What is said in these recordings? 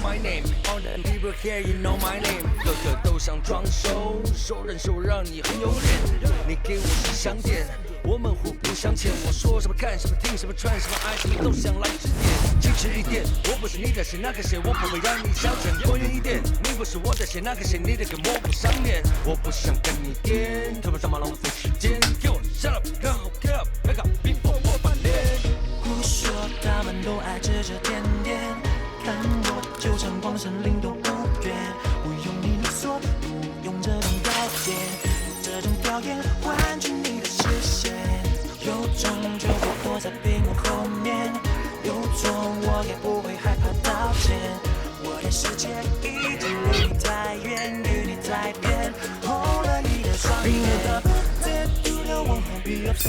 my name. All the people here, you know my name. 个个都想装熟，熟人手让你很有脸。你给我是香点，我们互不相欠。我说什么干什么听什么穿什么爱什么都想来指点。矜持一点，我不是你的谁那个谁，我不会让你消沉。多远一点，你不是我的谁那个谁，你的跟我不相连。我不想跟你颠，特别上马浪费时间。给我 shut up， 看好 get up，back up before 我翻脸。胡说，他们都爱指指点点，看我就像光神灵都不远。不用你啰嗦，不用这种表演，这种表演换取你的视线。有种就会躲在屏幕后面，有种我也不会害怕道歉。我的世界一直离你太远，与你在变，红了你的双眼。再度的往后比앞서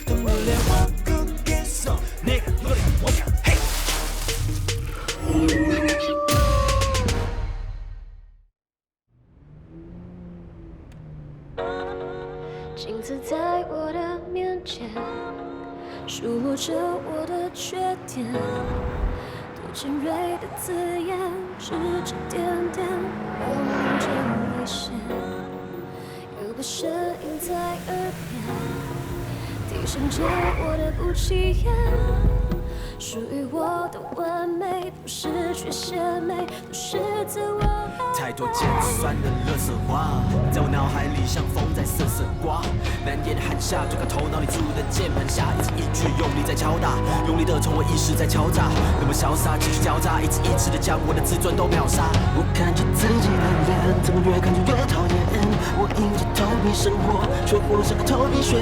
动不了我그겠어 내가 노래 뭐야嘿。镜子在我的面前，数落着我的缺点，多尖锐的字眼，指指点点，让人真危险。有个声音在耳边，提醒着我的不起眼。属于我的完美，不是缺陷美，都是自我。太多尖酸的垃圾话，在我脑海里像风在瑟瑟刮。难言的寒夏，推开头脑里住的键盘侠，一字一句用力在敲打，用力的从我意识在敲诈，那么潇洒，情绪交杂，一字一字的将我的自尊都秒杀。我看着自己的脸，怎么越看就越讨厌。我硬着头皮生活，却活像个头皮屑。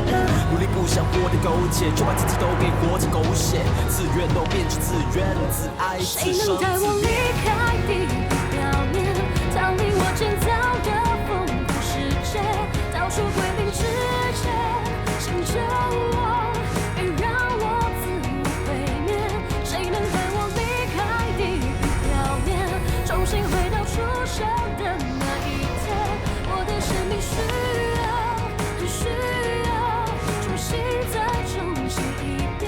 努力不想活得苟且，却把自己都给活成狗血，自愿都变成自怨自艾，谁能带我离开地狱表面，逃离我建造的疯狂世界，到处归零之前，醒着我，别让我自我毁灭。谁能带我离开地狱表面，重新回到出生的那一天？我的生命需要，很需要重新再重新一遍。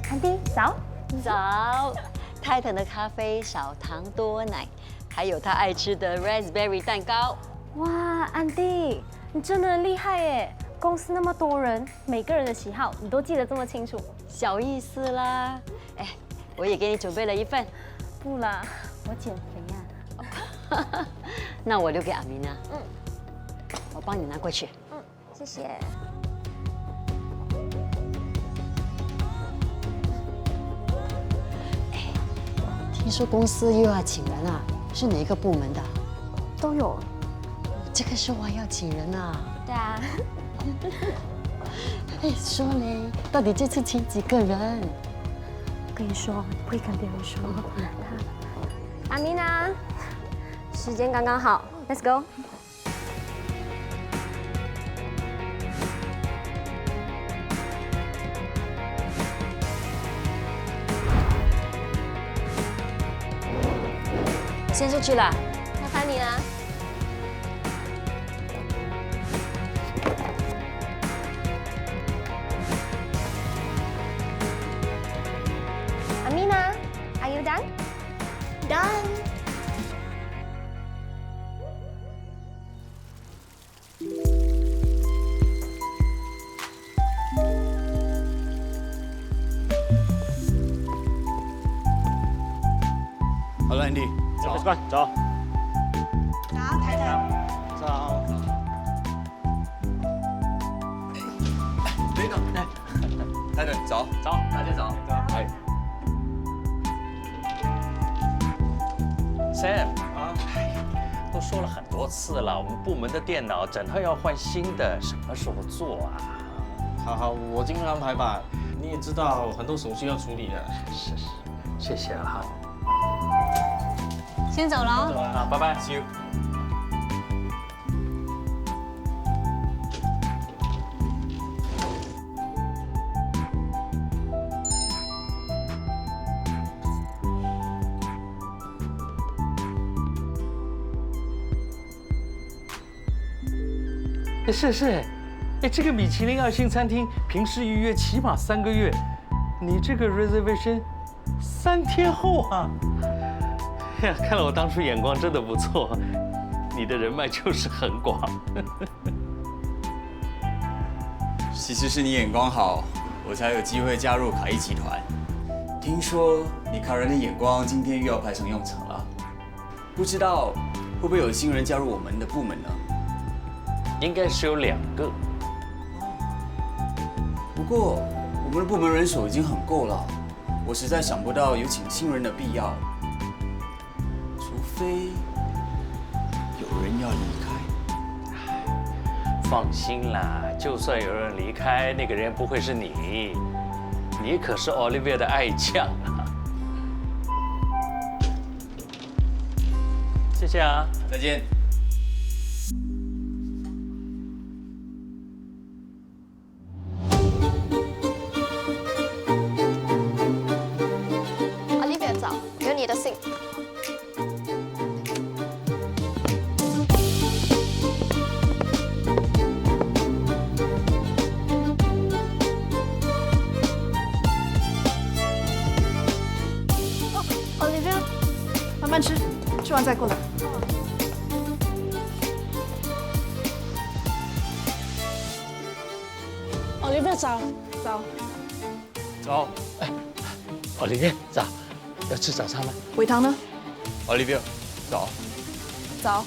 安迪，早。早，泰腾的咖啡少糖多奶，还有他爱吃的 raspberry 蛋糕。哇，安迪，你真的很厉害耶！公司那么多人，每个人的喜好你都记得这么清楚。小意思啦，哎，我也给你准备了一份。不啦，我减肥啊。那我留给阿明啊。我帮你拿过去。谢谢。听说公司又要请人啊，是哪一个部门的？都有。这个时候还要请人啊？对啊。哎，说嘞，到底这次请几个人？我跟你说，你不会跟别人说。阿米娜，时间刚刚好 ，Let's go。先出去了。麻烦你了。Amina, are you done? Done. 好了，Andy，走，走，走。早，台台。早。队长，来，台队，早，早，大家早。哎。Sam 啊，都说了很多次了，我们部门的电脑整套要换新的，什么时候做啊？好好，我尽量安排吧。你也知道，很多手续要处理的。是，谢谢啊。先走了哦。走了，好，拜拜。 See you。是，哎，这个米其林2星餐厅平时预约起码3个月，你这个 reservation 3天后啊！哎呀，看来我当初眼光真的不错，你的人脉就是很广。其实是你眼光好，我才有机会加入凯艺集团。听说你卡人的眼光今天又要派上用场了，不知道会不会有新人加入我们的部门呢？应该是有2个。不过我们的部门人手已经很够了，我实在想不到有请新人的必要，除非有人要离开。放心啦，就算有人离开，那个人不会是你，你可是 Olivia 的爱将啊！谢谢啊，再见。Olivia 早，有你的信。Olivia， 慢慢吃，吃完再过来。Olivia 早，早。走。Olivia 早，要吃早餐吗？伟堂呢？ Olivia， 走。早。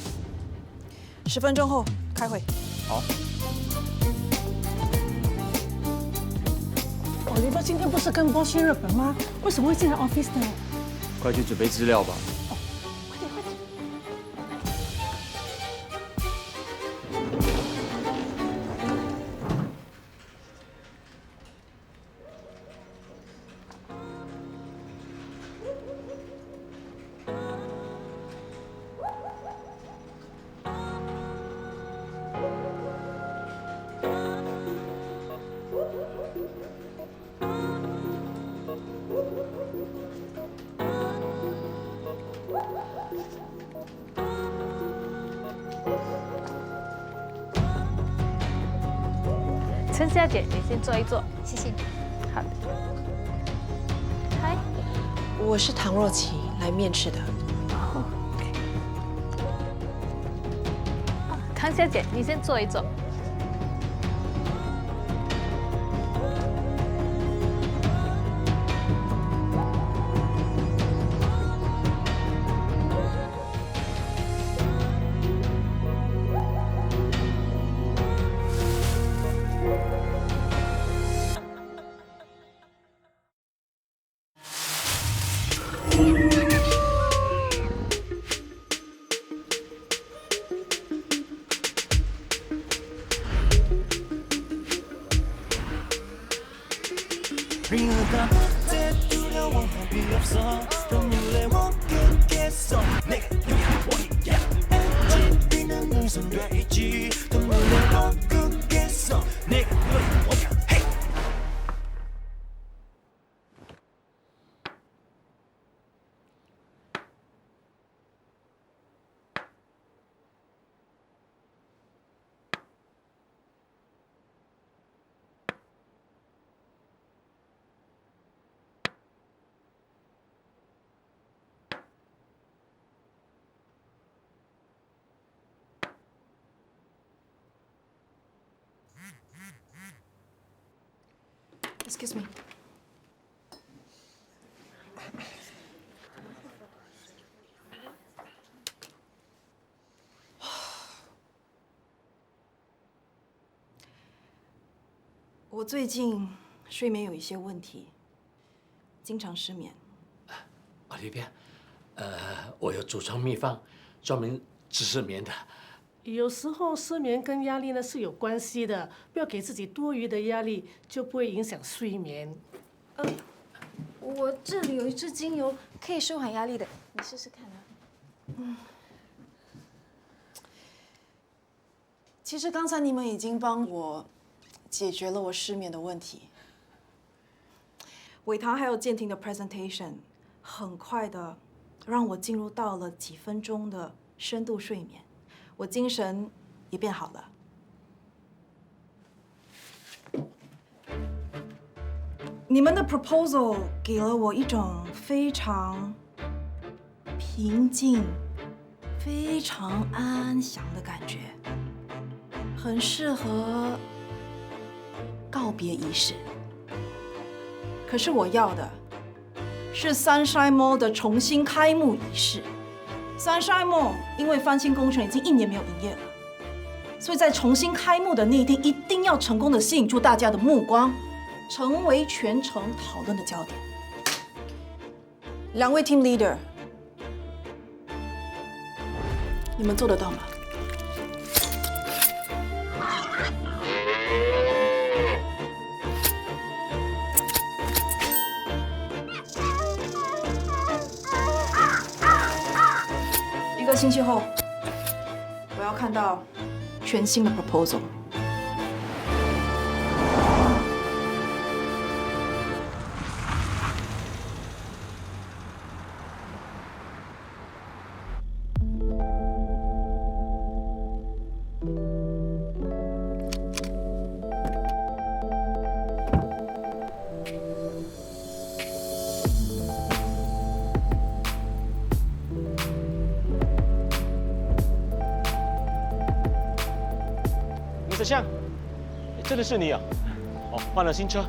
10分钟后开会。好。 Olivia 今天不是跟 boss 去日本吗？为什么会进来 office 的？快去准备资料吧。快点快点！陈小姐，你先坐一坐，谢谢你。好的。嗨，我是唐若琪来面试的。唐小姐，你先坐一坐。Excuse me。我最近睡眠有一些问题，经常失眠。Olivia，我有祖传秘方，专门治失眠的。有时候失眠跟压力呢是有关系的，不要给自己多余的压力，就不会影响睡眠。我这里有一支精油可以舒缓压力的，你试试看啊。其实刚才你们已经帮我解决了我失眠的问题。伟堂还有建廷的 presentation， 很快的让我进入到了几分钟的深度睡眠。我精神也变好了。你们的 proposal 给了我一种非常平静、非常安详的感觉，很适合告别仪式。可是我要的是 Sunshine Mall 的重新开幕仪式。Sunshine Mall 因为翻新工程已经1年没有营业了，所以在重新开幕的那一天，一定要成功的吸引住大家的目光，成为全城讨论的焦点。2位 team leader， 你们做得到吗？1个星期后，我要看到全新的 proposal。Mr. 向，真的是你啊？哦，换了新车。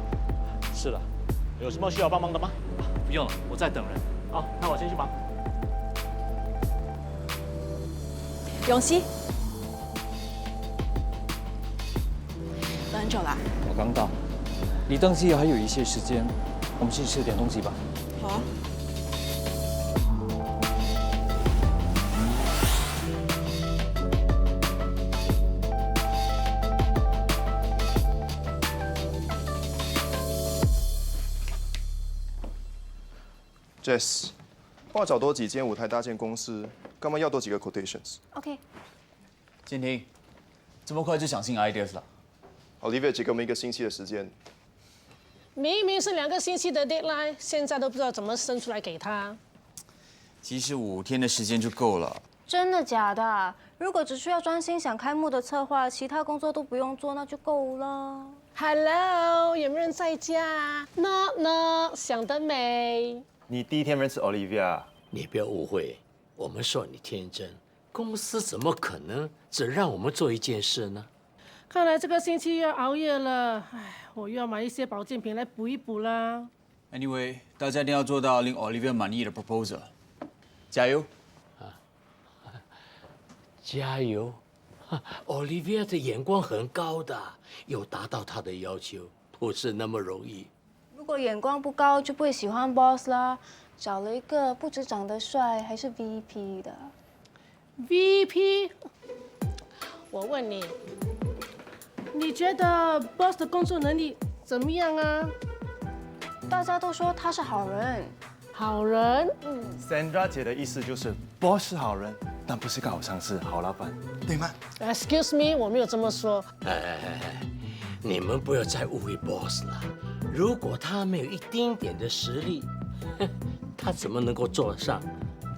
是了，有什么需要帮忙的吗？不用了，我在等人。好，那我先去忙。永熙，等很久啦。我刚到，离登机还有一些时间，我们去吃点东西吧。好啊。Jess， 帮我找多几间舞台搭建公司，干嘛要多几个 quotations？ OK。建廷，这么快就想新 ideas 了 ？Olivia 只给我们1个星期的时间。明明是2个星期的 deadline， 现在都不知道怎么生出来给他。其实5天的时间就够了。真的假的？如果只需要专心想开幕的策划，其他工作都不用做，那就够了。Hello， 有没有人在家 ？No， 想得美。你第一天认识 Olivia， 你不要误会，我们说你天真，公司怎么可能只让我们做一件事呢？看来这个星期又要熬夜了，唉，我又要买一些保健品来补一补啦。Anyway， 大家一定要做到令 Olivia 满意的 proposal， 加油！加油！Olivia 的眼光很高的，有达到她的要求，不是那么容易。如果眼光不高，就不会喜欢 boss 啦。找了一个不止长得帅，还是 VP 的。VP？ 我问你，你觉得 boss 的工作能力怎么样啊？大家都说他是好人。好人？Sandra 姐的意思就是 boss 是好人，但不是个好上司、好老板，对吗 ？Excuse me， 我没有这么说。你们不要再误会 boss 了。如果他没有一丁点的实力，他怎么能够坐上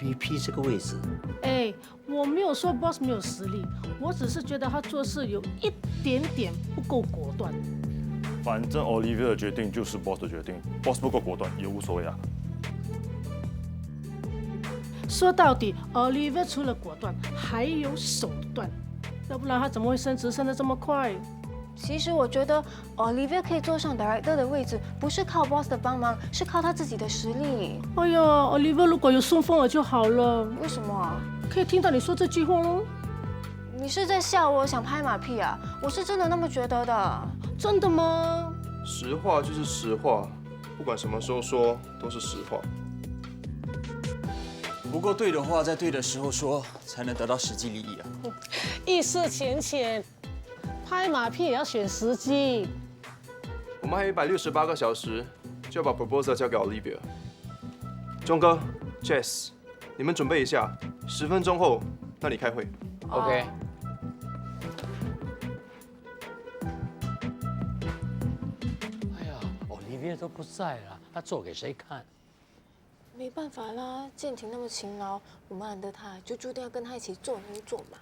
VP 这个位置？哎，我没有说 boss 没有实力，我只是觉得他做事有一点点不够果断。反正 Olivia 的决定就是 boss 的决定 ，boss 不够果断也无所谓啊。说到底 ，Olivia 除了果断，还有手段，要不然他怎么会升职升得这么快？其实我觉得 Olivia 可以坐上 director 的位置，不是靠 boss 的帮忙，是靠他自己的实力。哎呀 ，Olivia 如果有顺风耳就好了。为什么？可以听到你说这句话喽。你是在笑我想拍马屁啊？我是真的那么觉得的。真的吗？实话就是实话，不管什么时候说都是实话。不过对的话在对的时候说，才能得到实际利益啊。意思浅浅。拍马屁也要选时机。我们还有168个小时，就要把 proposal 交给 Olivia。钟哥 ，Jess， 你们准备一下，10分钟后那里开会。OK。哎呀 ，Olivia 都不在了，他做给谁看？没办法啦，建廷那么勤劳，我们按得他，就注定要跟他一起做牛做马。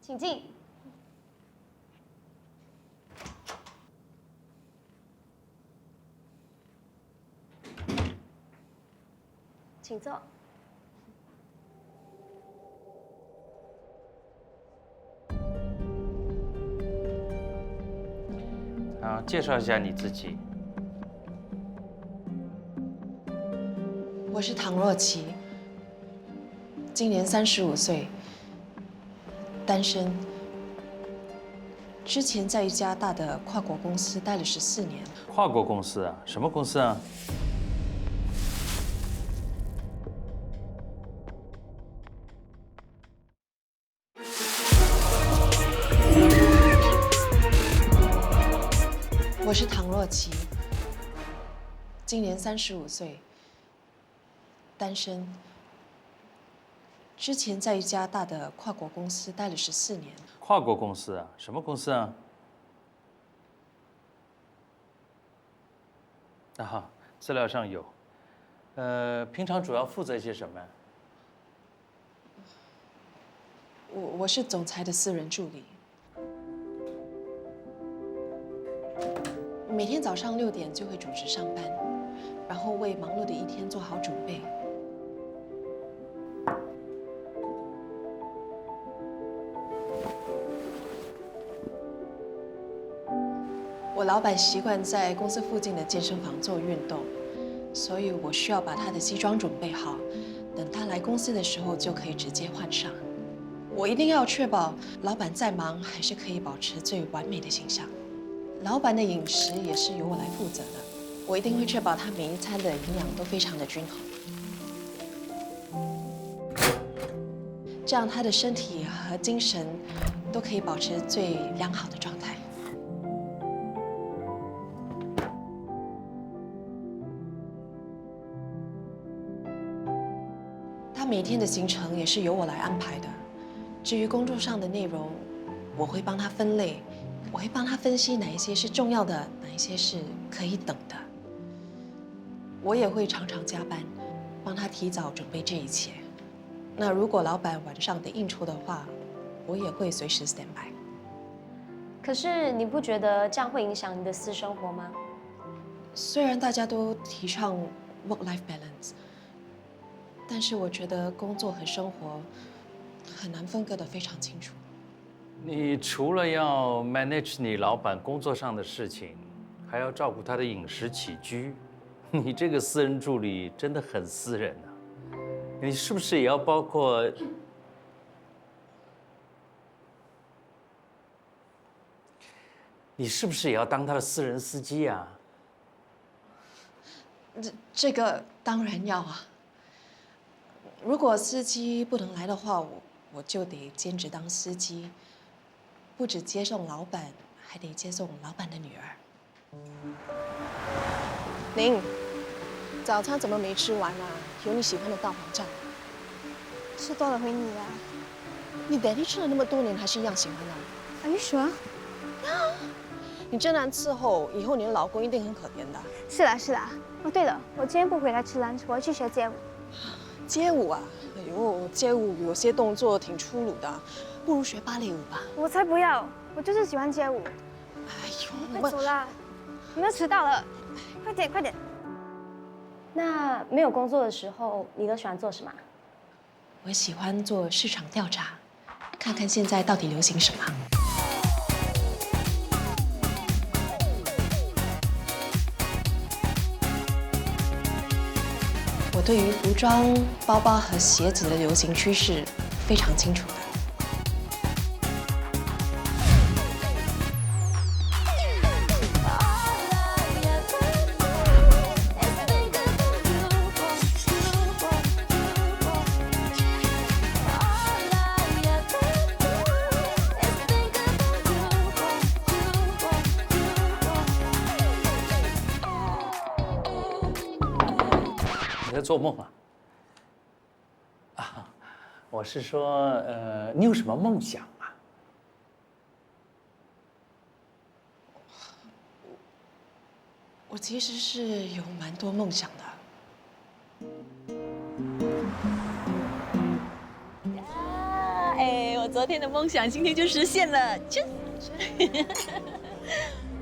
请进。请坐。好，介绍一下你自己。我是唐若琪，今年35岁，单身。之前在一家大的跨国公司待了14年。跨国公司啊？什么公司啊？我是唐若琪，今年35岁，单身。之前在一家大的跨国公司待了14年。跨国公司啊？什么公司啊？啊，资料上有。平常主要负责些什么？我是总裁的私人助理。每天早上6点就会准时上班，然后为忙碌的一天做好准备。我老板习惯在公司附近的健身房做运动，所以我需要把他的西装准备好，等他来公司的时候就可以直接换上。我一定要确保老板再忙还是可以保持最完美的形象。老板的饮食也是由我来负责的，我一定会确保他每一餐的营养都非常的均衡，这样他的身体和精神都可以保持最良好的状态。他每天的行程也是由我来安排的，至于工作上的内容，我会帮他分类。我会帮他分析哪一些是重要的，哪一些是可以等的。我也会常常加班，帮他提早准备这一切。那如果老板晚上得应酬的话，我也会随时 stand by。可是你不觉得这样会影响你的私生活吗？虽然大家都提倡 work-life balance， 但是我觉得工作和生活很难分割得非常清楚。你除了要 manage 你老板工作上的事情，还要照顾他的饮食起居，你这个私人助理真的很私人啊！你是不是也要包括？你是不是也要当他的私人司机啊？这个当然要啊。如果司机不能来的话，我就得兼职当司机。不止接送老板，还得接送老板的女儿。您，早餐怎么没吃完啊？有你喜欢的蛋黄酱。吃多了会腻啊。你 daddy 吃了那么多年，还是一样喜欢啊 Are you sure？ 你真难伺候，以后你的老公一定很可怜的。是啦是啦。哦对了，我今天不回来吃 lunch， 我要去学街舞。街舞啊？哎呦，街舞有些动作挺粗鲁的。不如学芭蕾舞吧。我才不要，我就是喜欢街舞。哎呦，快走啦！你要迟到了，快点快点。那没有工作的时候，你都喜欢做什么？我喜欢做市场调查，看看现在到底流行什么。我对于服装、包包和鞋子的流行趋势非常清楚的。在做梦啊！啊，我是说，你有什么梦想啊？我其实是有蛮多梦想的。哎，我昨天的梦想今天就实现了，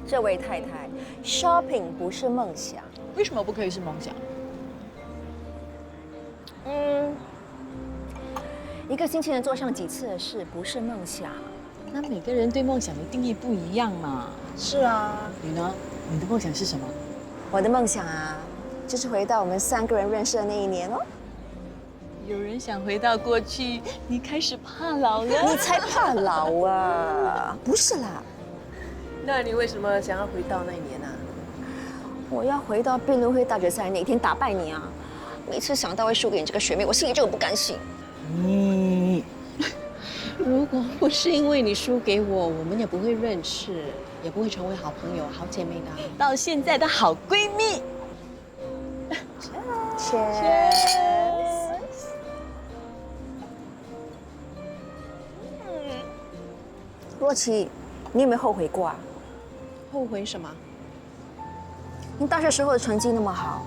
这位太太 ，shopping 不是梦想，为什么不可以是梦想？一个星期能做上几次的事，不是梦想。那每个人对梦想的定义不一样嘛。是啊，你呢？你的梦想是什么？我的梦想啊，就是回到我们3个人认识的那一年哦。有人想回到过去，你开始怕老了。你才怕老啊！不是啦。那你为什么想要回到那一年呢？我要回到辩论会大决赛那一天打败你啊！每次想到会输给你这个学妹，我心里就很不甘心。如果不是因为你输给我，我们也不会认识，也不会成为好朋友、好姐妹的，到现在的好闺蜜。Cheers！ 若琪，你有没有后悔过啊？后悔什么？你大学时候的成绩那么好，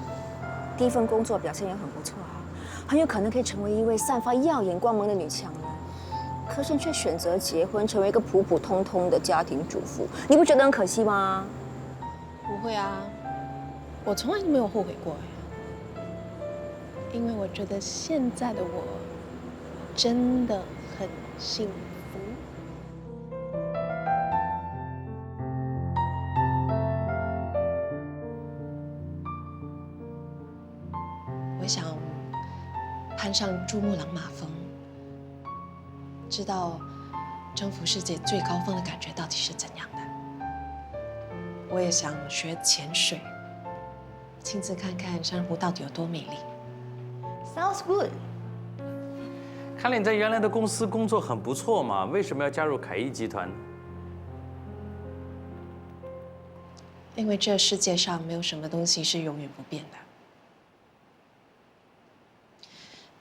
第一份工作表现也很不错啊，很有可能可以成为一位散发耀眼光芒的女强人。可是你却选择结婚，成为一个普普通通的家庭主妇，你不觉得很可惜吗？不会啊，我从来都没有后悔过，因为我觉得现在的我真的很幸福。我想攀上珠穆朗玛峰，知道征服世界最高峰的感觉到底是怎样的。我也想学潜水，亲自看看珊瑚到底有多美丽。Sounds good。看来你在原来的公司工作很不错嘛，为什么要加入凯翼集团呢？因为这世界上没有什么东西是永远不变的。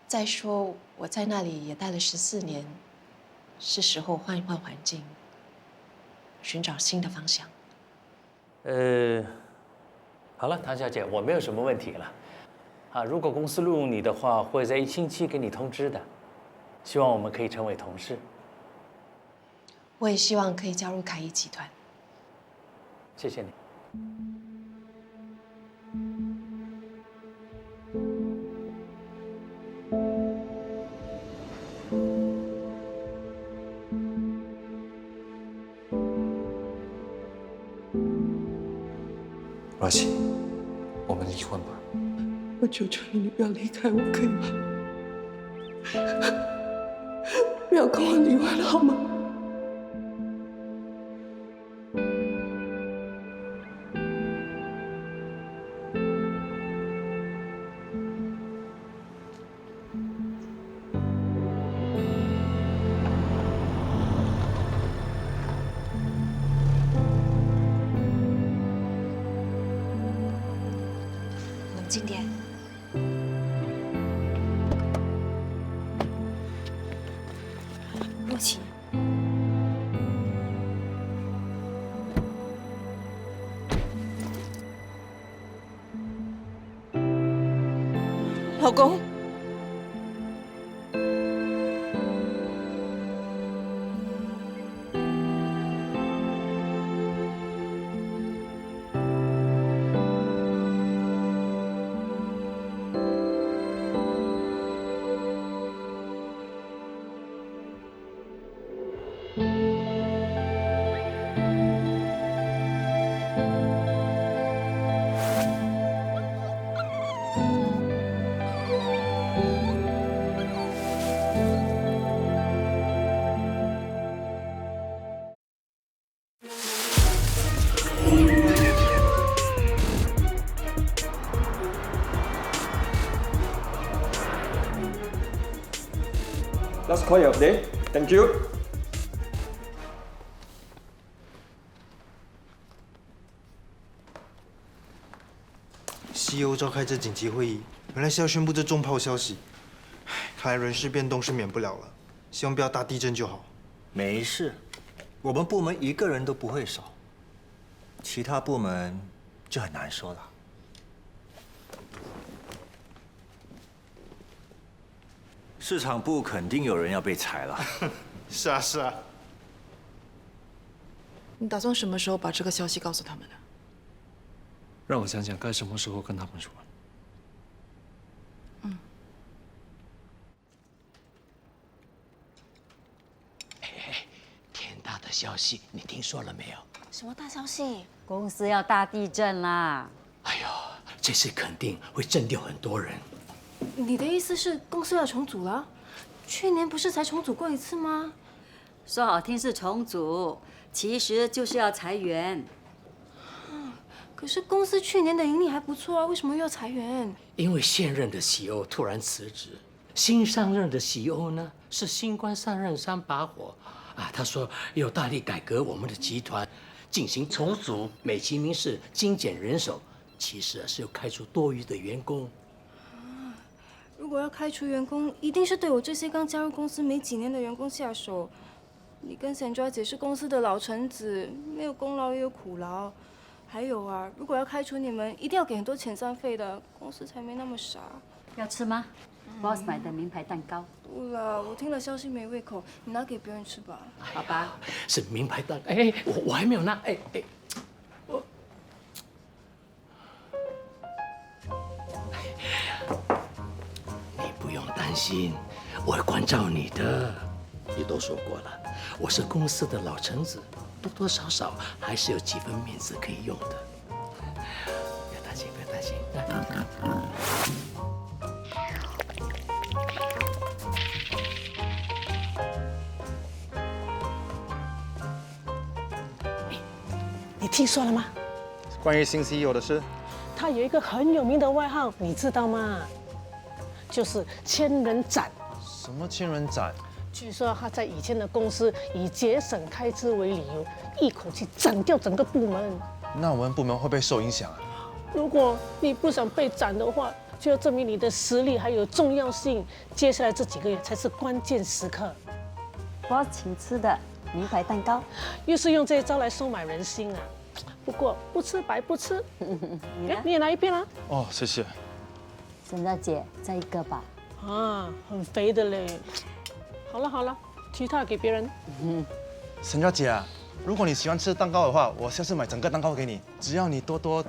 再说我在那里也待了14年，是时候换一换环境，寻找新的方向。好了，唐小姐，我没有什么问题了。啊，如果公司录用你的话，会在1星期给你通知的。希望我们可以成为同事。我也希望可以加入凯翼集团。谢谢你。若琪，我们离婚吧。我求求你，你不要离开我，可以吗？不要跟我离婚了，好吗？冷静点。若琪，老公。Last call of the day. Thank you. CEO 召开这紧急会议，原来是要宣布这重炮消息。看来人事变动是免不了了，希望不要大地震就好。没事，我们部门一个人都不会少，其他部门就很难说了。市场部肯定有人要被裁了。是啊，是啊。你打算什么时候把这个消息告诉他们呢？让我想想该什么时候跟他们说。消息你听说了没有？什么大消息？公司要大地震啦！哎呦，这次肯定会震掉很多人。你的意思是公司要重组了？去年不是才重组过一次吗？说好听是重组，其实就是要裁员。可是公司去年的盈利还不错啊，为什么又要裁员？因为现任的 CEO 突然辞职，新上任的 CEO 呢是新官上任三把火啊。他说要大力改革我们的集团，进行重组，美其名是精简人手，其实是要开除多余的员工。如果要开除员工，一定是对我这些刚加入公司没几年的员工下手。你跟 Sandra 姐是公司的老臣子，没有功劳也有苦劳。还有啊，如果要开除你们，一定要给很多遣散费的，公司才没那么傻。要吃吗？Boss 买的名牌蛋糕。不了，我听了消息没胃口，你拿给别人吃吧。好吧。是名牌蛋糕，哎，我还没有拿，哎，我。你不用担心，我会关照你的。你都说过了，我是公司的老臣子，多多少少还是有几分面子可以用的。不要担心，不要担心。你听说了吗？关于新 CEO 的事，他有一个很有名的外号，你知道吗？就是千人斩。什么千人斩？据说他在以前的公司以节省开支为理由，一口气斩掉整个部门。那我们部门会不会受影响啊？如果你不想被斩的话，就要证明你的实力还有重要性。接下来这几个月才是关键时刻。Boss 请吃的名牌蛋糕，又是用这一招来收买人心啊！不过不吃白不吃。你也来一片啊？哦，谢谢。Sandra姐，再一个吧。啊，很肥的嘞。好了，其他给别人。Sandra姐啊，如果你喜欢吃蛋糕的话，我下次买整个蛋糕给你，只要你多多。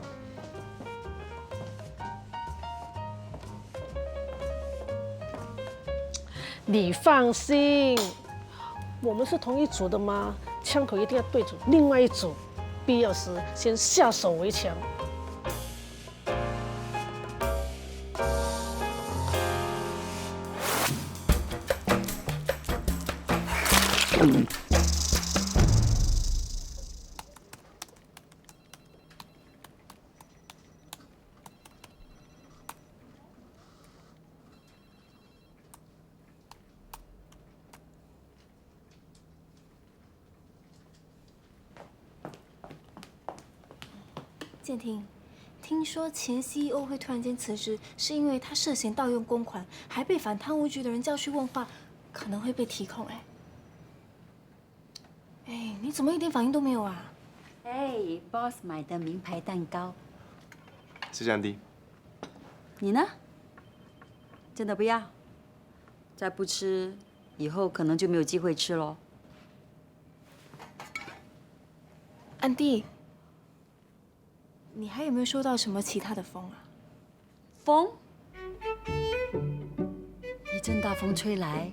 你放心，我们是同一组的嘛，枪口一定要对准另外一组，必要时先下手为强。建廷，听说前 CEO 会突然间辞职，是因为他涉嫌盗用公款，还被反贪污局的人叫去问话，可能会被提控。你怎么一点反应都没有啊？Boss 买的名牌蛋糕。谢谢安迪。你呢？真的不要？再不吃，以后可能就没有机会吃喽。安迪。你还有没有收到什么其他的风啊？风？一阵大风吹来，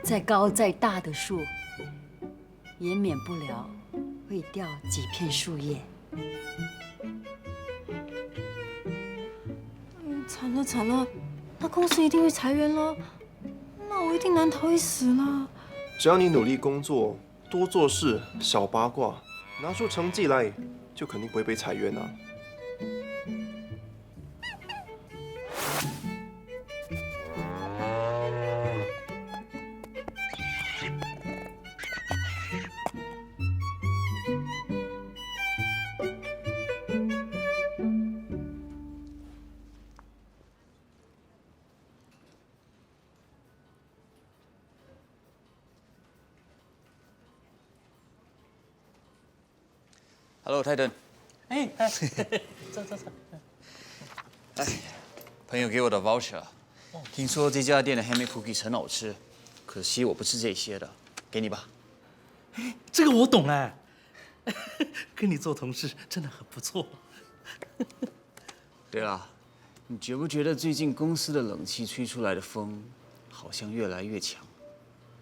再高再大的树，也免不了会掉几片树叶。惨了，那公司一定会裁员了，那我一定难逃一死了。只要你努力工作，多做事，少八卦，拿出成绩来。就肯定不会被裁员啊！Hello， 泰登。走。哎，朋友给我的 voucher， 听说这家店的 handmade cookies 很好吃，可惜我不吃这些的，给你吧。这个我懂哎，跟你做同事真的很不错。对了，你觉不觉得最近公司的冷气吹出来的风好像越来越强？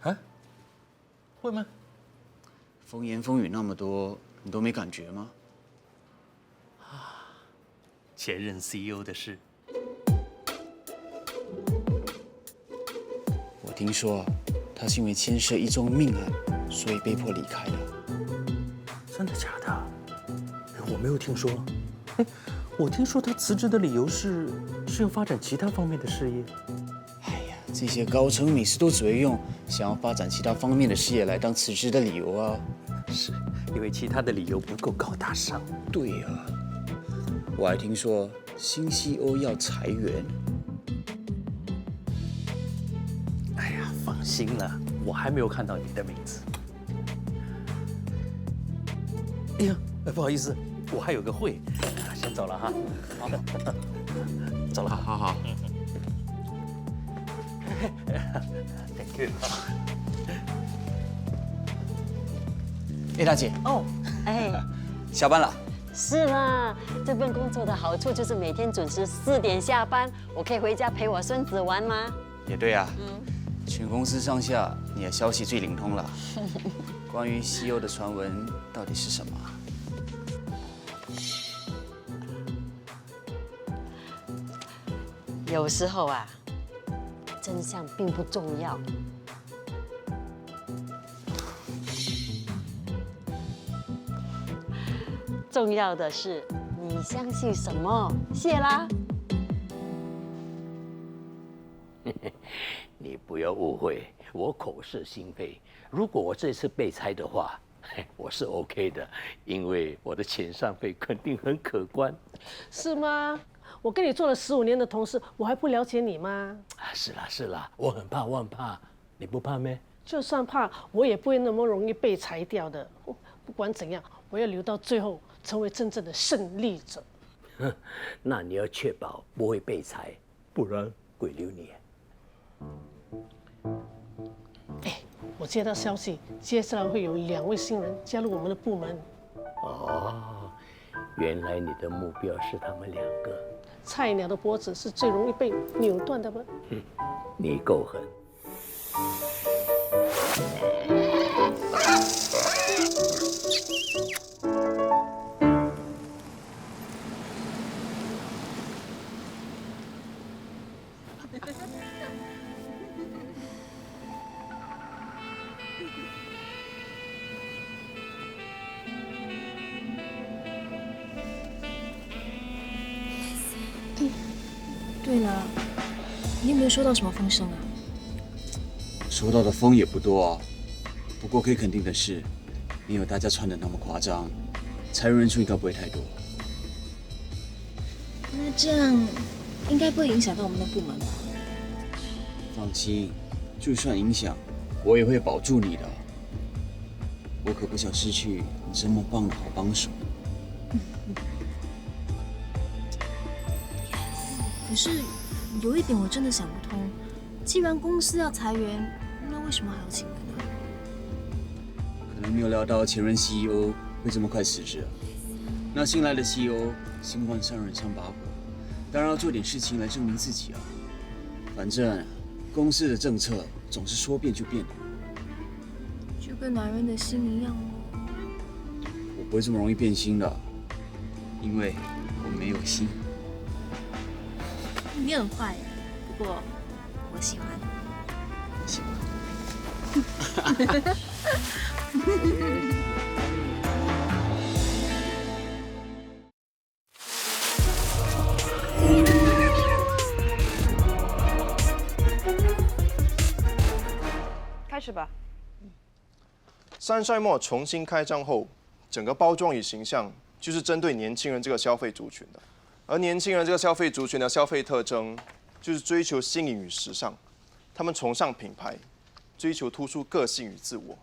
啊？会吗？风言风语那么多，你都没感觉吗？前任 CEO 的事。我听说他是因为牵涉一宗命案，所以被迫离开的。真的假的？我没有听说。我听说他辞职的理由是要发展其他方面的事业。哎呀，这些高层每次都只会用想要发展其他方面的事业来当辞职的理由啊。是因为其他的理由不够高大上。对呀，我还听说新 CEO 要裁员。哎呀，放心了，我还没有看到你的名字。哎呀，不好意思，我还有个会，先走了哈。好，走了。好好。Thank you。哎，大姐。哦，哎，下班了。是吗？这份工作的好处就是每天准时4点下班，我可以回家陪我孙子玩吗？也对啊。全公司上下，你的消息最灵通了。关于 CEO 的传闻到底是什么？有时候啊，真相并不重要。重要的是你相信什么。谢啦。你不要误会，我口是心非。如果我这次被裁的话，我是 OK 的，因为我的遣散费肯定很可观。是吗？我跟你做了15年的同事，我还不了解你吗？是啦是啦，我很怕，你不怕咩？就算怕，我也不会那么容易被裁掉的。不管怎样，我要留到最后，成为真正的胜利者。那你要确保不会被裁，不然鬼留你。我接到消息，接下来会有2位新人加入我们的部门。哦，原来你的目标是他们2个。菜鸟的脖子是最容易被扭断的吗？你够狠。对了，你有没有收到什么风声啊？收到的风也不多啊，不过可以肯定的是，没有大家传的那么夸张，裁员人数应该不会太多。那这样应该不会影响到我们的部门吧？放心，就算影响，我也会保住你的。我可不想失去你这么棒的好帮手。可是有一点我真的想不通，既然公司要裁员，那为什么还要请人呢？可能没有料到前任 CEO 会这么快辞职啊。那新来的 CEO 新官上任3把火，当然要做点事情来证明自己啊。反正公司的政策总是说变就变的，就跟男人的心一样哦。我不会这么容易变心的，因为我没有心。你很坏，不过我喜欢。喜欢。开始吧。山寨墨重新开张后，整个包装与形象就是针对年轻人这个消费族群的。而年轻人这个消费族群的消费特征，就是追求新颖与时尚，他们崇尚品牌，追求突出个性与自我。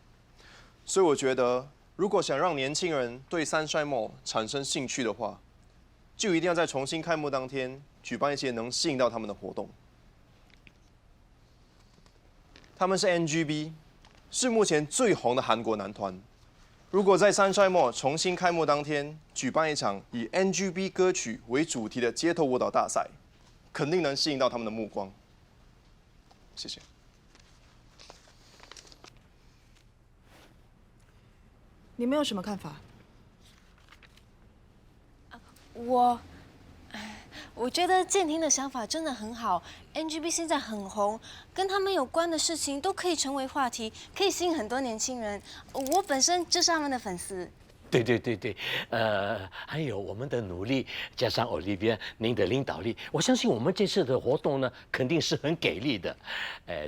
所以我觉得，如果想让年轻人对山寨墨产生兴趣的话，就一定要在重新开幕当天举办一些能吸引到他们的活动。他们是 NGB， 是目前最红的韩国男团。如果在山寨墨重新开幕当天举办一场以 NGB 歌曲为主题的街头舞蹈大赛，肯定能吸引到他们的目光。谢谢。你们有什么看法？我觉得建廷的想法真的很好。NGB 现在很红，跟他们有关的事情都可以成为话题，可以吸引很多年轻人。我本身就是他们的粉丝。对，还有我们的努力，加上 Olivia 您的领导力，我相信我们这次的活动呢，肯定是很给力的。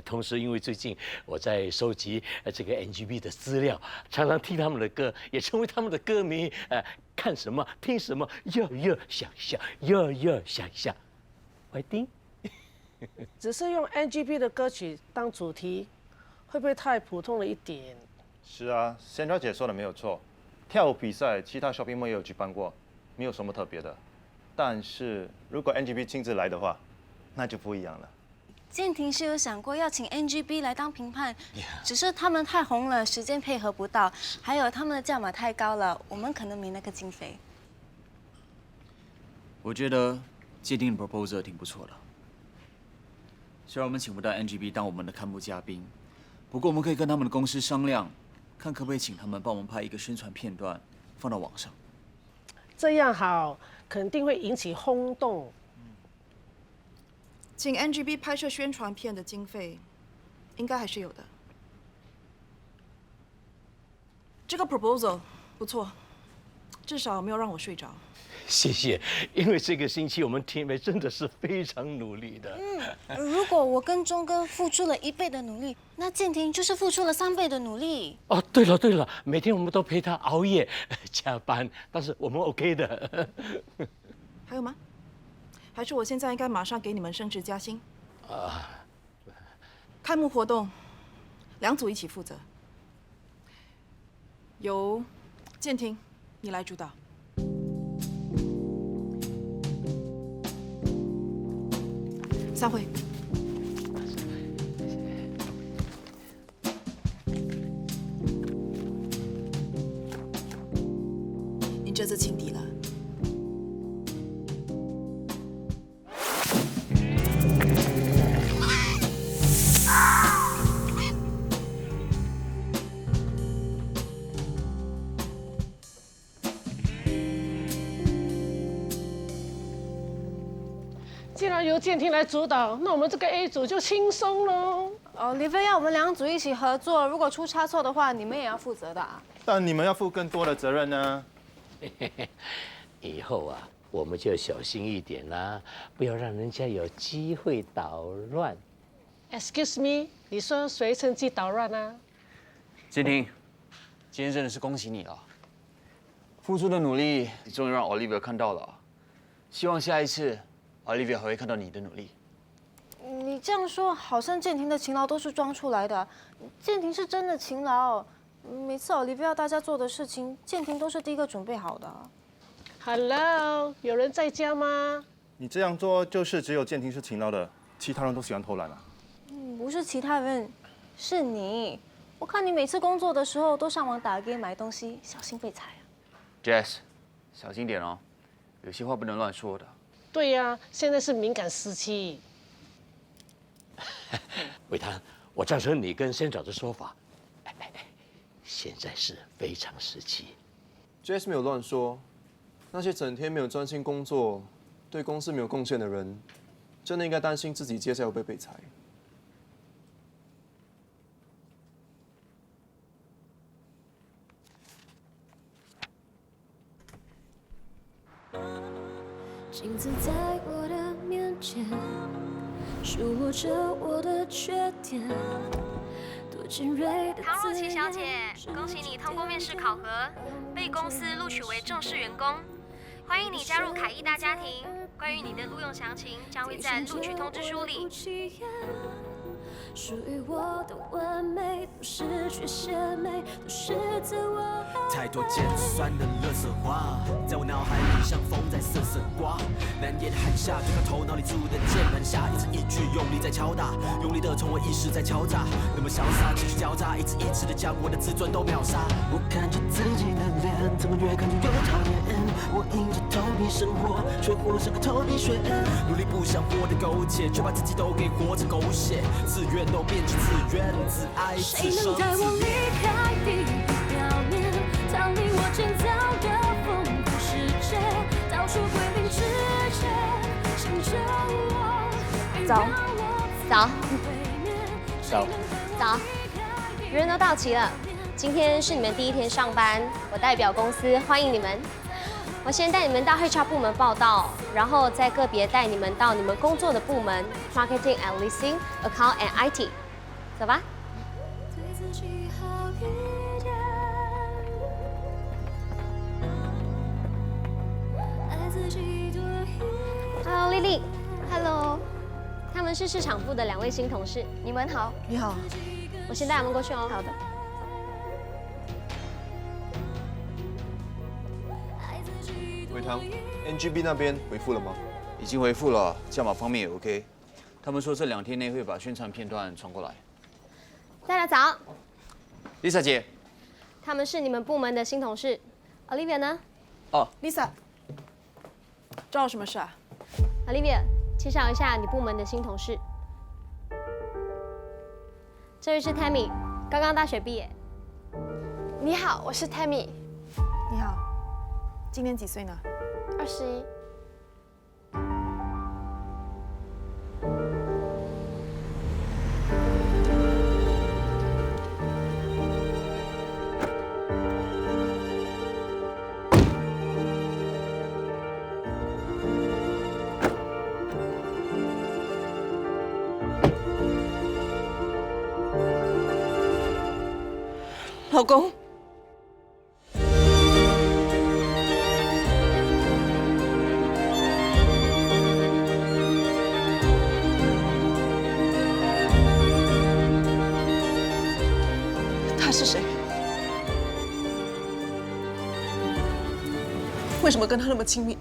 同时因为最近我在收集这个 NGB 的资料，常常听他们的歌，也成为他们的歌迷。看什么听什么，要想象，要想象，怀丁。只是用 NGB 的歌曲当主题，会不会太普通了一点？是啊，Sandra 姐说的没有错。跳舞比赛，其他 shopping mall 也有举办过，没有什么特别的。但是如果 NGB 亲自来的话，那就不一样了。建廷是有想过要请 NGB 来当评判，只是他们太红了，时间配合不到，还有他们的价码太高了，我们可能没那个经费。我觉得建廷的 proposal 挺不错的。虽然我们请不到 NGB 当我们的开幕嘉宾，不过我们可以跟他们的公司商量，看可不可以请他们帮我们拍一个宣传片段，放到网上。这样好，肯定会引起轰动。请 NGB 拍摄宣传片的经费，应该还是有的。这个 proposal 不错，至少没有让我睡着。谢谢，因为这个星期我们 team 真的是非常努力的。如果我跟钟哥付出了1倍的努力，那建廷就是付出了3倍的努力。哦，对了，每天我们都陪他熬夜加班，但是我们 OK 的。还有吗？还是我现在应该马上给你们升职加薪？开幕活动2组一起负责，由建廷你来主导。散会。你这次轻敌了。既然由建廷来主导，那我们这个 A 组就轻松喽。李飞要我们2组一起合作，如果出差错的话，你们也要负责的啊。但你们要负更多的责任呢。以后啊，我们就小心一点啦，不要让人家有机会捣乱。Excuse me， 你说谁趁机捣乱啊？建廷，今天真的是恭喜你了，付出的努力，你终于让 Olivia 看到了。希望下一次 Olivia 还会看到你的努力。你这样说，好像建廷的勤劳都是装出来的。建廷是真的勤劳，每次Olivia要大家做的事情，建廷都是第一个准备好的。Hello， 有人在家吗？你这样做就是只有建廷是勤劳的，其他人都喜欢偷懒啊。不是其他人，是你。我看你每次工作的时候都上网打game买东西，小心被踩啊。Jess， 小心点哦，有些话不能乱说的。对呀，现在是敏感时期。伟棠，我赞成你跟先长的说法。现在是非常时期。Jess 没有乱说，那些整天没有专心工作、对公司没有贡献的人，真的应该担心自己接下来会被裁。镜子在我的面前，数落着我的缺点。多尖锐的唐若琪小姐，恭喜你通过面试考核，被公司录取为正式员工。欢迎你加入凯艺大家庭。关于你的录用详情将会在录取通知书里。属于我的完美都是缺陷美，都是自我。太多尖酸的垃圾话，在我脑海里像风在瑟瑟刮。难言的寒夏，就像头脑里住的键盘侠，一字一句用力在敲打，用力的从我意识在敲诈，那么潇洒，情绪交杂，一字一字的将我的自尊都秒杀。我看着自己的脸，怎么越看就越讨厌。我硬着头皮生活，却活像个头皮屑。努力不想活得苟且，却把自己都给活成狗血。自愿都变成自怨自艾，自生自灭。谁能带我离开地狱表面？数归零之前，醒着我。早，早，早，早，人都到齐了。今天是你们第一天上班，我代表公司欢迎你们。我先带你们到 HR 部门报到，然后再个别带你们到你们工作的部门 ，Marketing and Leasing、Account and IT。走吧。Hello， 丽丽。Hello。他们是市场部的2位新同事，你们好。你好。我先带他们过去哦。好的。伟堂 ，NGB 那边回复了吗？已经回复了，价码方面也 OK。他们说这2天内会把宣传片段传过来。大家早。Lisa 姐。他们是你们部门的新同事。Olivia 呢？哦 ，Lisa， 找我什么事啊 ？Olivia， 介绍一下你部门的新同事。这位是 Tammy， 刚刚大学毕业。你好，我是 Tammy。你好，今年几岁呢？21。老公。他是谁？为什么跟他那么亲密？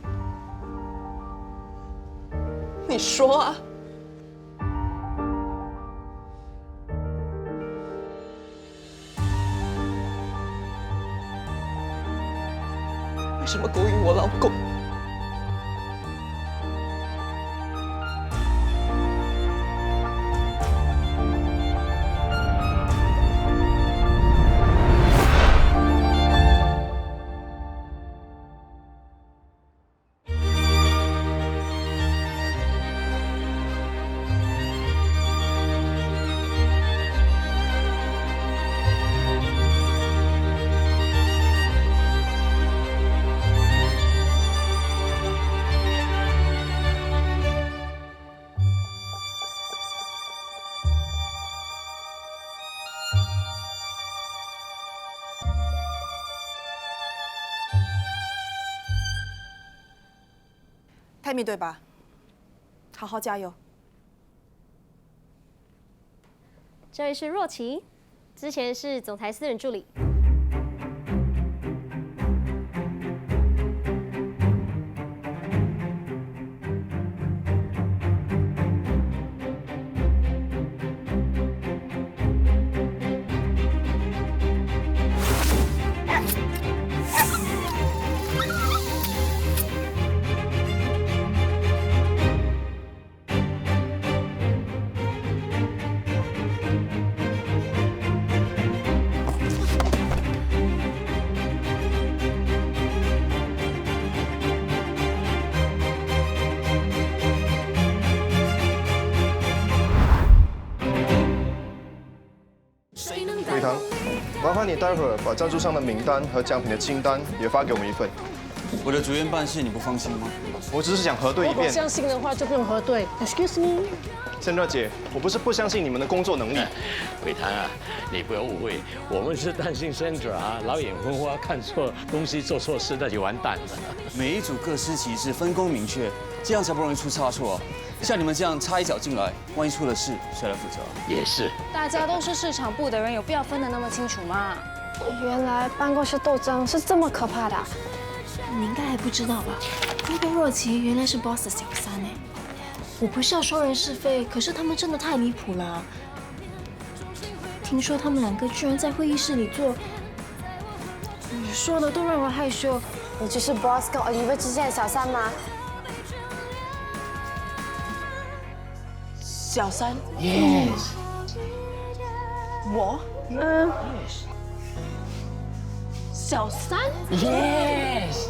你说啊！为什么勾引我老公？泰米对吧？好好加油。这位是若琪，之前是总裁私人助理。伟堂，麻烦你待会儿把赞助商的名单和奖品的清单也发给我们一份。我的主任办事你不放心吗？我只是想核对一遍。如果相信的话就不用核对。Excuse me， Sandra 姐，我不是不相信你们的工作能力。伟堂啊，你不要误会，我们是担心 Sandra 啊老眼昏花，看错东西做错事，那就完蛋了。每一组各司其职，分工明确，这样才不容易出差错。像你们这样插一脚进来，万一出了事，谁来负责？也是。大家都是市场部的人，有必要分得那么清楚吗？原来办公室斗争是这么可怕的。你应该还不知道吧？那个若琪原来是 boss 的小三哎。我不是要说人是非，可是他们真的太离谱了。听说他们2个居然在会议室里做，说的都让我害羞。你就是 boss 跟 Oliver 之间的小三吗？小三 ？Yes。我小三 ？Yes。